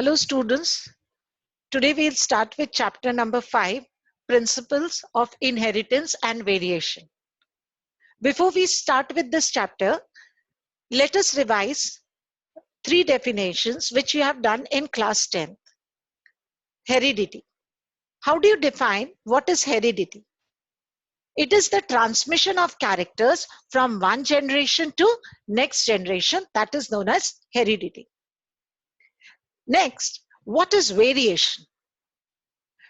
Hello students, today we'll start with chapter number 5, Principles of Inheritance and Variation. Before we start with this chapter, let us revise 3 definitions which you have done in class 10th. Heredity. How do you define what is heredity? It is the transmission of characters from one generation to next generation, that is known as heredity. Next, what is variation?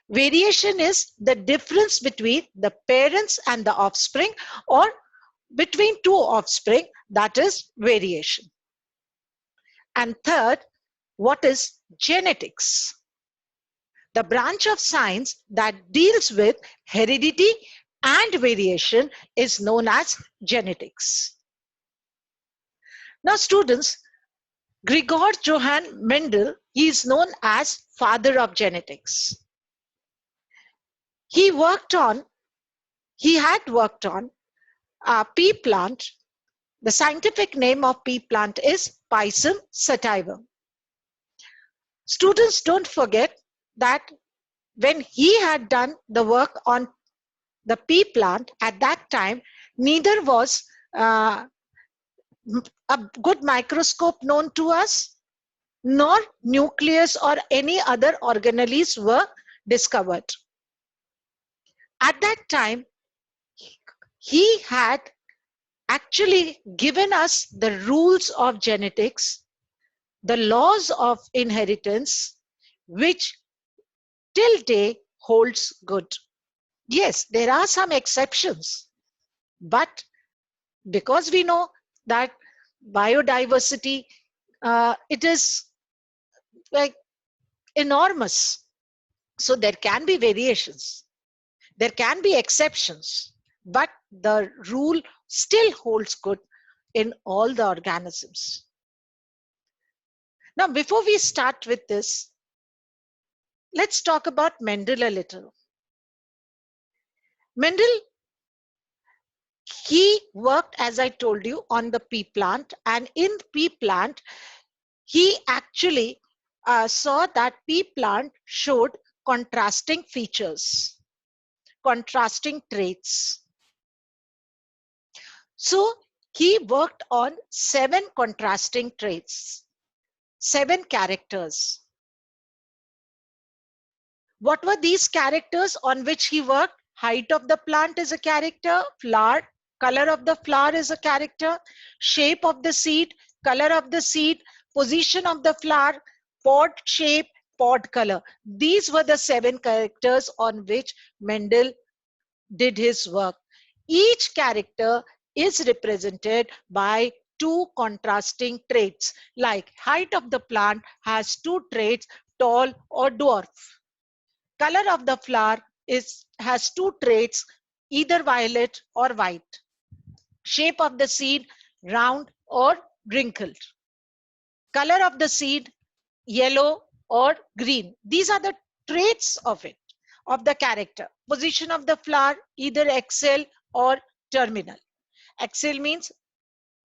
Variation is the difference between the parents and the offspring or between two offspring, that is variation. And third, what is genetics? The branch of science that deals with heredity and variation is known as genetics. Now students, Gregor Johann Mendel, he is known as father of genetics. He had worked on a pea plant. The scientific name of pea plant is Pisum sativum. Students, don't forget that when he had done the work on the pea plant, at that time, neither was a good microscope known to us, nor nucleus or any other organelles were discovered. At that time, he had actually given us the rules of genetics, the laws of inheritance, which till day holds good. Yes, there are some exceptions, but because we know that biodiversity, it is like enormous. So there can be variations, there can be exceptions, but the rule still holds good in all the organisms. Now, before we start with this, let's talk about Mendel a little. Mendel, he worked, as I told you, on the pea plant, and in pea plant, he actually saw that pea plant showed contrasting features, contrasting traits. So he worked on 7 contrasting traits, 7 characters. What were these characters on which he worked? Height of the plant is a character, flower, color of the flower is a character, shape of the seed, color of the seed, position of the flower, pod shape, pod color. These were the 7 characters on which Mendel did his work. Each character is represented by 2 contrasting traits, like height of the plant has 2 traits, tall or dwarf. Color of the flower has 2 traits, either violet or white. Shape of the seed, round or wrinkled. Color of the seed, yellow or green. These are the traits of it, of the character. Position of the flower, either axial or terminal. Axial means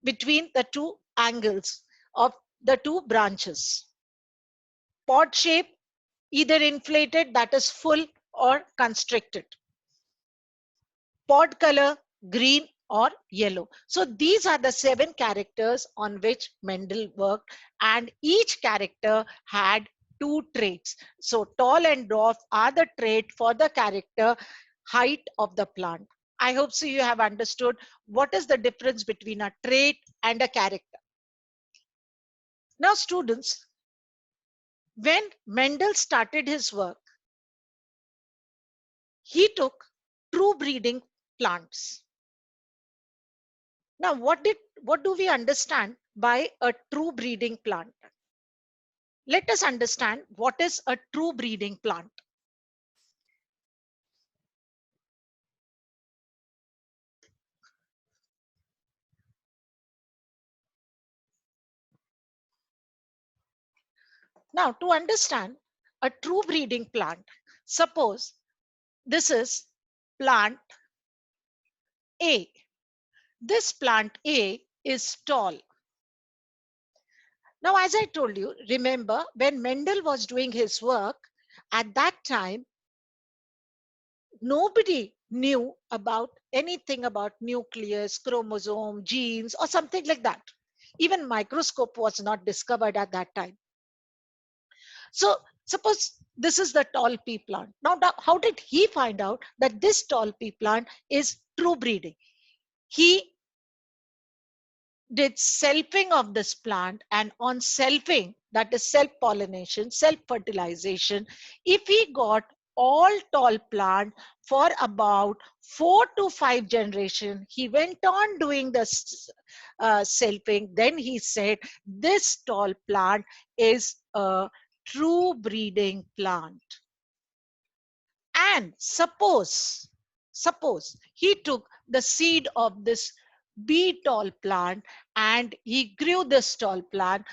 between the 2 angles of the 2 branches. Pod shape, either inflated, that is full, or constricted. Pod color, green or yellow. So these are the 7 characters on which Mendel worked, and each character had 2 traits. So tall and dwarf are the trait for the character height of the plant. I hope so you have understood what is the difference between a trait and a character. Now students, when Mendel started his work, he took true breeding plants. Now, what do we understand by a true breeding plant? Let us understand what is a true breeding plant. Now, to understand a true breeding plant, suppose this is plant A. This plant A is tall. Now, as I told you, remember when Mendel was doing his work, at that time, nobody knew about anything about nucleus, chromosome, genes, or something like that. Even microscope was not discovered at that time. So suppose this is the tall pea plant. Now, how did he find out that this tall pea plant is true breeding? He did selfing of this plant, and on selfing, that is self pollination, self fertilization, if he got all tall plant for about 4 to 5 generation, he went on doing this selfing, then he said this tall plant is a true breeding plant. And suppose he took the seed of this bee tall plant and he grew this tall plant.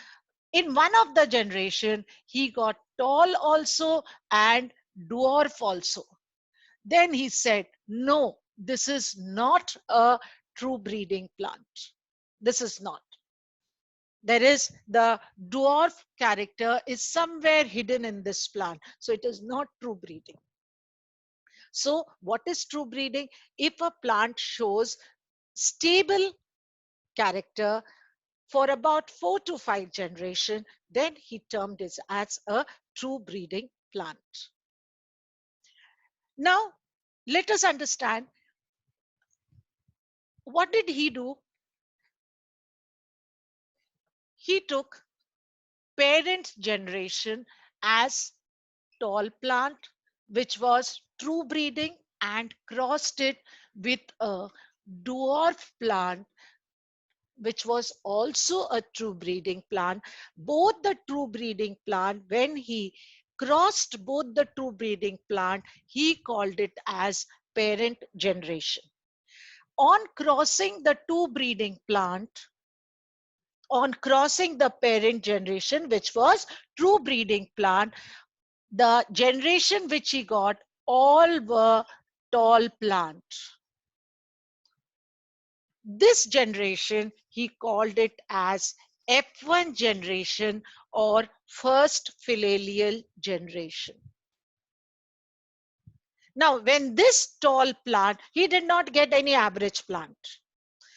In one of the generation, he got tall also and dwarf also. Then he said, no, this is not a true breeding plant. This is not. There is the dwarf character is somewhere hidden in this plant. So it is not true breeding. So what is true breeding? If a plant shows stable character for about 4 to 5 generation, then he termed it as a true breeding plant. Now, let us understand what did he do? He took parent generation as tall plant, which was true breeding, and crossed it with a dwarf plant, which was also a true breeding plant. Both the true breeding plant, when he crossed both the true breeding plant, he called it as parent generation. On crossing the two breeding plant, on crossing the parent generation, which was true breeding plant, the generation which he got all were tall plant. This generation, he called it as F1 generation or first filial generation. Now, when this tall plant, he did not get any average plant.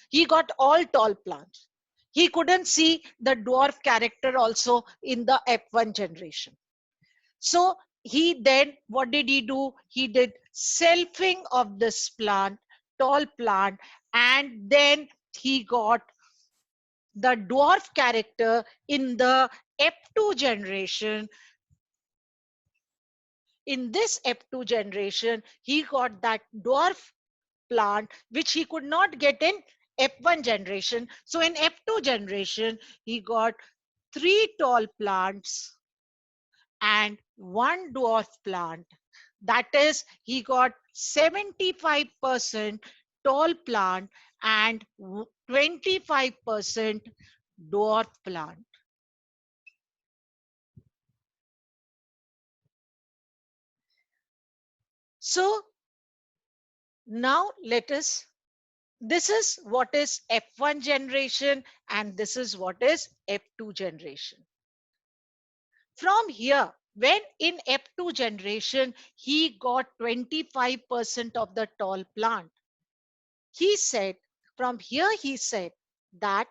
He got all tall plants. He couldn't see the dwarf character also in the F1 generation. So he then, what did he do? He did selfing of this plant, tall plant, and then he got the dwarf character in the F2 generation. In this F2 generation, he got that dwarf plant which he could not get in F1 generation. So in F2 generation, he got 3 tall plants and 1 dwarf plant. That is, he got 75% tall plant and 25% dwarf plant. So now let us, this is what is F1 generation and this is what is F2 generation. From here, when in F2 generation, he got 25% of the tall plant. He said, from here he said that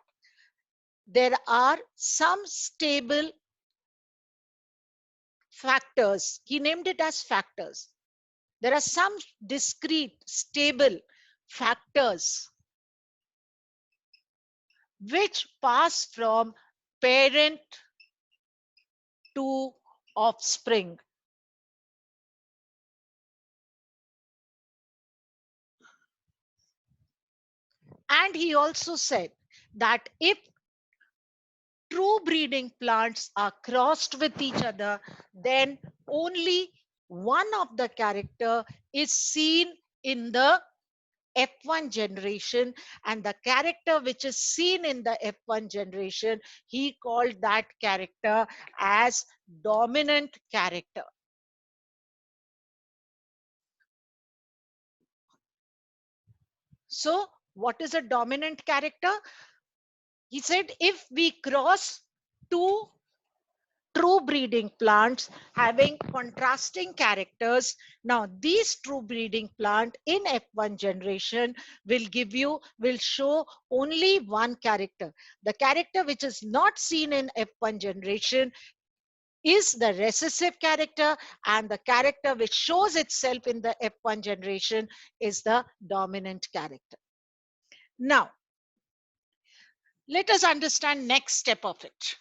there are some stable factors. He named it as factors. There are some discrete, stable factors which pass from parent to offspring. And he also said that if true breeding plants are crossed with each other, then only one of the character is seen in the F1 generation, and the character which is seen in the F1 generation, he called that character as dominant character. So what is a dominant character? He said if we cross two true breeding plants having contrasting characters. Now, these true breeding plant in F1 generation will show only one character. The character which is not seen in F1 generation is the recessive character, and the character which shows itself in the F1 generation is the dominant character. Now, let us understand next step of it.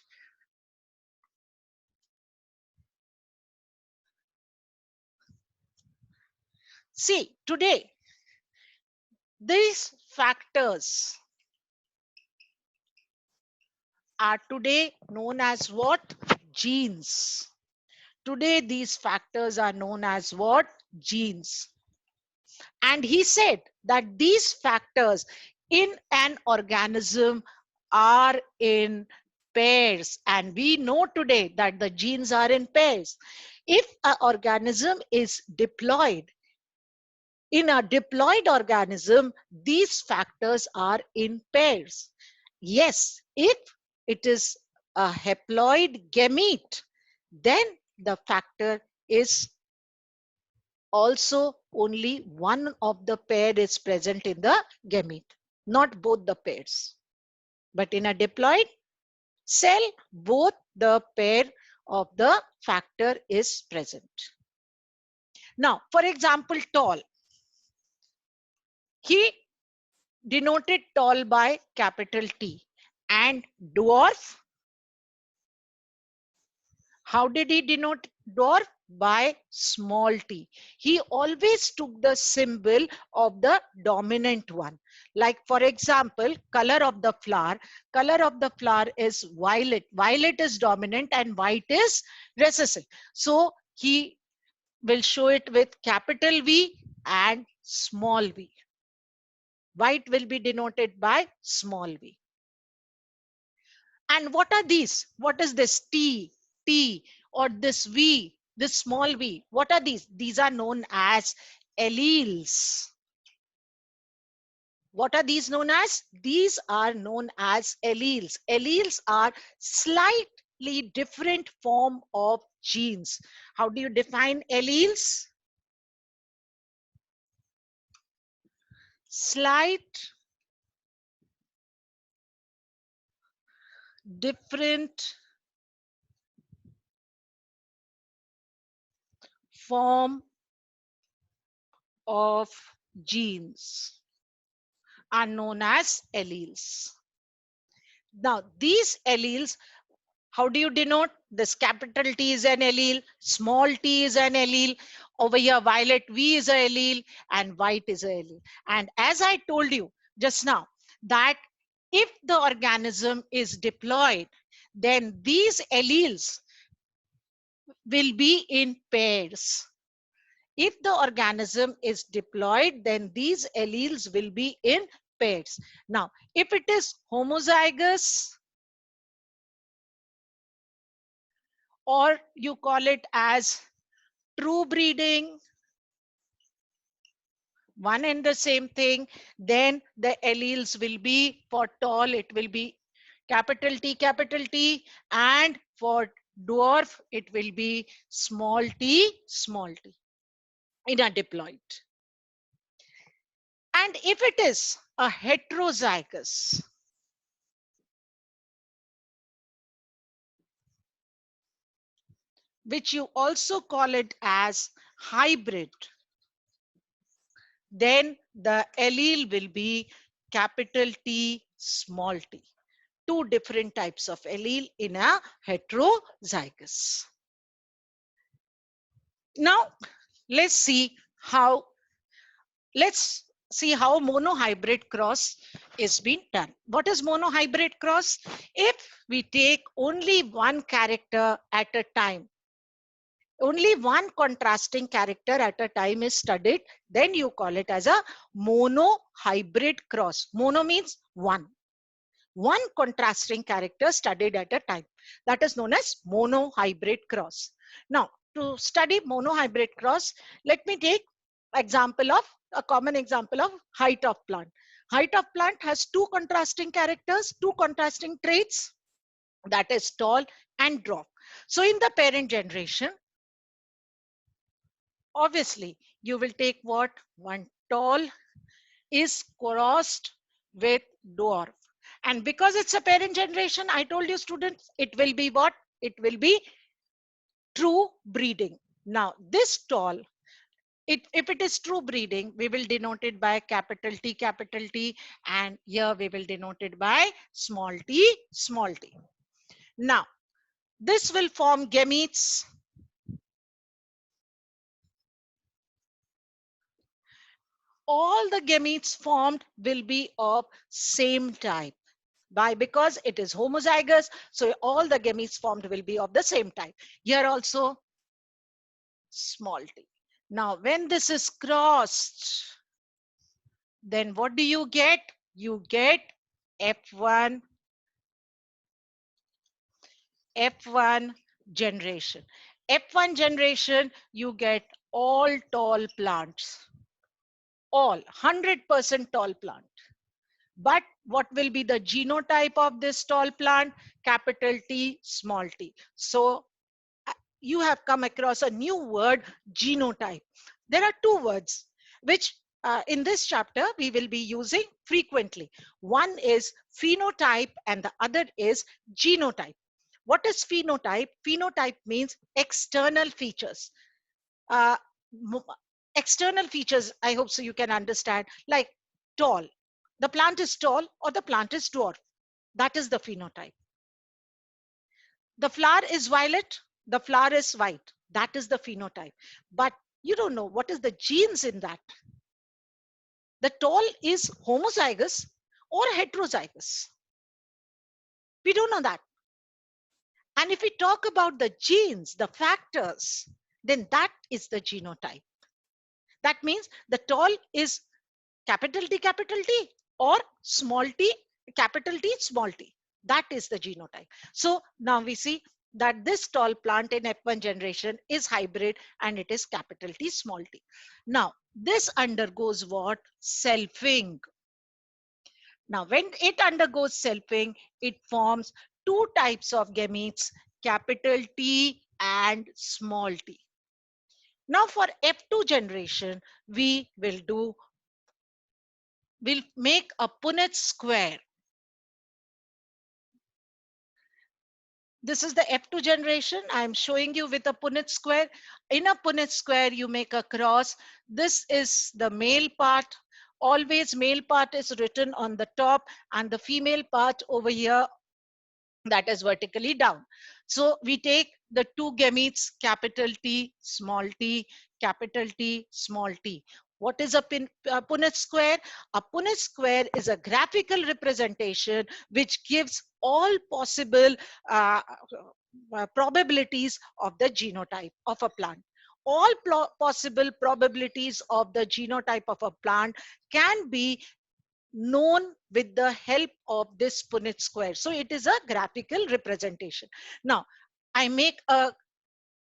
See, today, these factors are today known as what? Genes. Today, these factors are known as what? Genes. And he said that these factors in an organism are in pairs. And we know today that the genes are in pairs. If an organism is diploid, in a diploid organism, these factors are in pairs. Yes, if it is a haploid gamete, then the factor is also only one of the pair is present in the gamete, not both the pairs. But in a diploid cell, both the pair of the factor is present. Now, for example, tall. He denoted tall by capital T, and dwarf, how did he denote dwarf? By small t. He always took the symbol of the dominant one. Like for example, color of the flower is violet. Violet is dominant and white is recessive. So he will show it with capital V and small v. White will be denoted by small v. And what are these? What is this T, or this V, this small v? What are these? These are known as alleles. What are these known as? These are known as alleles. Alleles are slightly different form of genes. How do you define alleles? Slight different form of genes are known as alleles. Now, these alleles, how do you denote? This capital T is an allele, small t is an allele. Over here, violet V is a allele, and white is a allele. And as I told you just now, that if the organism is diploid, then these alleles will be in pairs. If the organism is diploid, then these alleles will be in pairs. Now, if it is homozygous, or you call it as true breeding, one and the same thing, then the alleles will be, for tall, it will be capital T, and for dwarf, it will be small t in a diploid. And if it is a heterozygous, which you also call it as hybrid, then the allele will be capital T, small t. Two different types of allele in a heterozygous. Now, let's see how monohybrid cross is being done. What is monohybrid cross? If we take only one character at a time, only one contrasting character at a time is studied, then you call it as a monohybrid cross. Mono means one contrasting character studied at a time. That is known as monohybrid cross. Now, to study monohybrid cross, let me take a common example of height of plant. Height of plant has two contrasting characters, two contrasting traits. that is tall and dwarf. So in the parent generation, obviously you will take what? One tall is crossed with dwarf. And because it's a parent generation, I told you students, it will be what? It will be true breeding. Now this tall, if it is true breeding, we will denote it by capital T, and here we will denote it by small t, small t. Now, this will form gametes. All the gametes formed will be of same type. Why? Because it is homozygous, so all the gametes formed will be of the same type. Here also small t. Now, when this is crossed, then what do you get? You get F1 F1 generation. F1 generation, you get all tall plants, all 100% tall plant. But what will be the genotype of this tall plant? Capital T, small t. So you have come across a new word, genotype. There are two words which in this chapter we will be using frequently. One is phenotype and the other is genotype. What is phenotype? Phenotype means external features. Uh, External features, I hope so you can understand, like tall. The plant is tall or the plant is dwarf. That is the phenotype. The flower is violet, the flower is white. That is the phenotype. But you don't know what is the genes in that. The tall is homozygous or heterozygous. We don't know that. And if we talk about the genes, the factors, then that is the genotype. That means the tall is capital T or small t, capital T, small t. That is the genotype. So now we see that this tall plant in F1 generation is hybrid and it is capital T, small t. Now, this undergoes what? Selfing. Now, when it undergoes selfing, it forms two types of gametes, capital T and small t. Now, for F2 generation, we'll make a Punnett square. This is the F2 generation. I'm showing you with a Punnett square. In a Punnett square, you make a cross. This is the male part. Always male part is written on the top and the female part over here, that is vertically down. So we take the two gametes, capital T, small t, capital T, small t. What is a Punnett square? A Punnett square is a graphical representation which gives all possible probabilities of the genotype of a plant. All possible probabilities of the genotype of a plant can be known with the help of this Punnett square. So it is a graphical representation. Now, I make a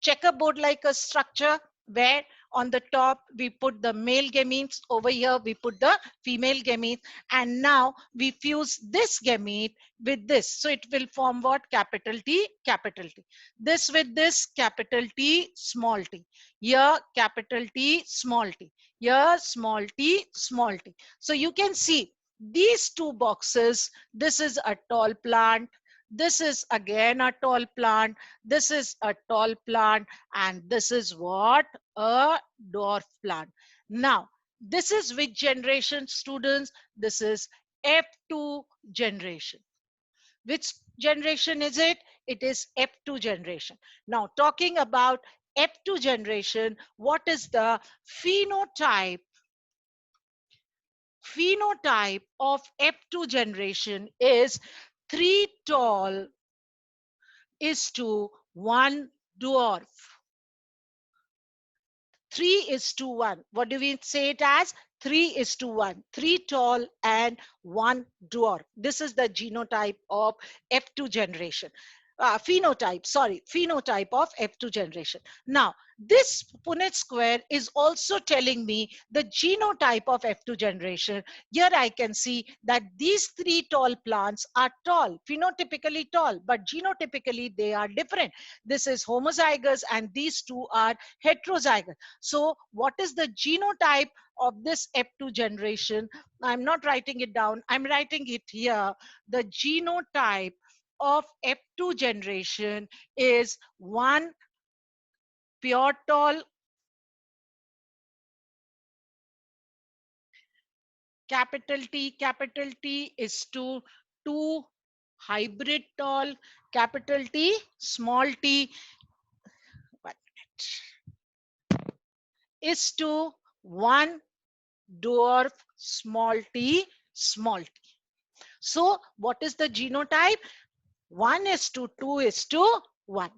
checkerboard like a structure where on the top we put the male gametes, over here we put the female gametes, and now we fuse this gamete with this. So it will form what? Capital T, capital T. This with this, capital T, small t. Here capital T, small t. Here small t, small t. So you can see these two boxes. This is a tall plant. This is again a tall plant. This is a tall plant, and this is what? A dwarf plant. Now, this is which generation, students? This is F2 generation. Which generation is it? It is F2 generation. Now, talking about F2 generation, what is the phenotype? Phenotype of F2 generation is 3 tall is to 1 dwarf. 3:1. What do we say it as? 3:1. 3 tall and 1 dwarf. This is the genotype of F2 generation. phenotype of F2 generation. Now, this Punnett square is also telling me the genotype of F2 generation. Here I can see that these three tall plants are tall, phenotypically tall, but genotypically they are different. This is homozygous and these two are heterozygous. So what is the genotype of this F2 generation? I'm not writing it down, I'm writing it here. The genotype of F2 generation is one pure tall, capital T is to two hybrid tall, capital T, small t, 1 minute, is to one dwarf, small t, small t. So what is the genotype? 1:2 is to 1.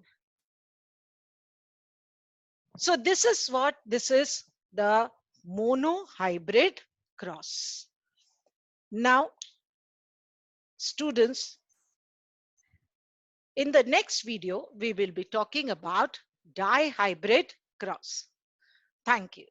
So this is what this is, the monohybrid cross. Now, students, in the next video, we will be talking about dihybrid cross. Thank you.